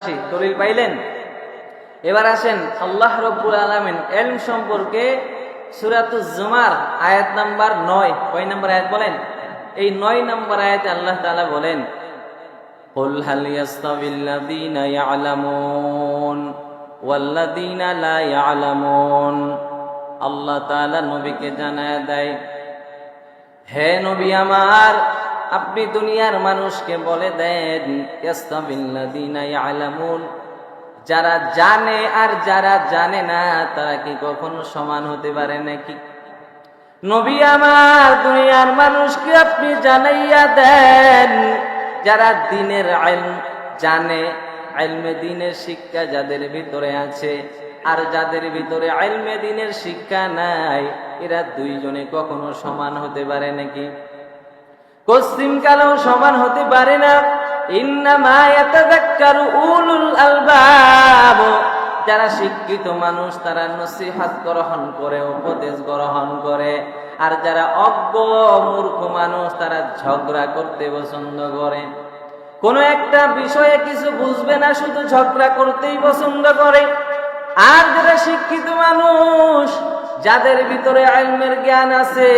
দলিল পাইলেন। এবার আসেন আল্লাহ রাব্বুল আলামিন ইলম সম্পর্কে সূরাতুজ জুমার আয়াত নাম্বার 9, কয় নাম্বার আয়াত বলেন? এই 9 নাম্বার আয়াতে আল্লাহ তাআলা বলেন, কুল হাল ইয়াস্তাবিল্লাযীনা ইয়ালামুন ওয়াল্লাযীনা লা ইয়ালামুন। আল্লাহ তাআলা নবীকে জানায় দেয়, হে নবী আমার, আপনি দুনিয়ার মানুষকে বলে দেন, ইয়াস্তাবিল্লাযীনা ইয়ালামুন, যারা জানে আর যারা জানে না তারা কি কখনো সমান হতে পারে নাকি? নবী আমার, দুনিয়ার মানুষকে আপনি জানাইয়া দেন, যারা দ্বীনের ইলম জানে, ইলমে দ্বীনের শিক্ষা যাদের ভিতরে আছে আর যাদের ভিতরে ইলমে দ্বীনের শিক্ষা নাই, এরা দুইজনে কখনো সমান হতে পারে নাকি? কসিম কালেও সমান হতে পারে না। ইন্নামা ইয়াতাযাক্কারু উলুল আলবাব, যারা শিক্ষিত মানুষ তারা নসিহত গ্রহণ করে, উপদেশ গ্রহণ করে, আর যারা অজ্ঞ মূর্খ মানুষ তারা ঝগড়া করতে পছন্দ করে। কোন একটা বিষয়ে কিছু বুঝবে না, শুধু ঝগড়া করতেই পছন্দ করে। আর যারা শিক্ষিত মানুষ, যাদের ভিতরে ইলমের জ্ঞান আছে,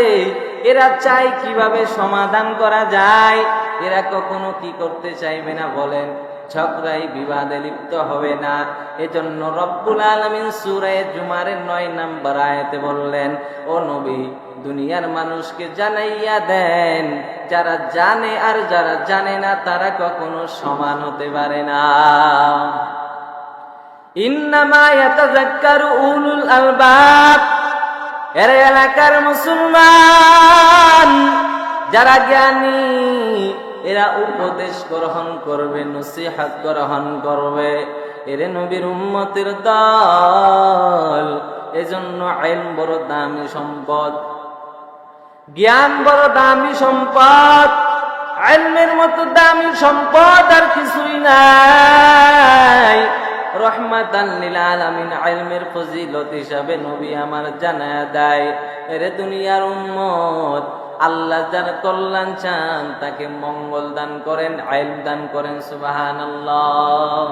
এরা চায় কিভাবে সমাধান করা যায়। এরা কখনো কি করতে চাইবে না বলেন? ঝগড়ায় বিবাদে লিপ্ত হবে না। এজন্য রব্বুল আলামিন সূরা জুমারের 9 নাম্বার আয়াতে বললেন, ও নবী, দুনিয়ার মানুষকে জানাইয়া দেন, যারা জানে আর যারা জানে না তারা কখনো সমান হতে পারে না। ইন্নামা ইয়াতাযাক্কারু উলুল আলবাব, এর এলাকার মুসলমান যারা জ্ঞানী, এরা উপদেশ গ্রহণ করবে, নসিহত গ্রহণ করবে। এরে নবীর উম্মতের দল। এজন্য ইলম বড় দামি সম্পদ, জ্ঞান বড় দামি সম্পদ। ইলমের মতো দামি সম্পদ আর কিছুই নাই। রহমাতান লিল আলামিন ইলমের ফজিলত হিসাবে নবী আমার জানায় দেয়, এরে দুনিয়ার উম্মত, আল্লাহ যার কল্যাণ চান তাকে মঙ্গল দান করেন, ইলম দান করেন। সুবহানাল্লাহ।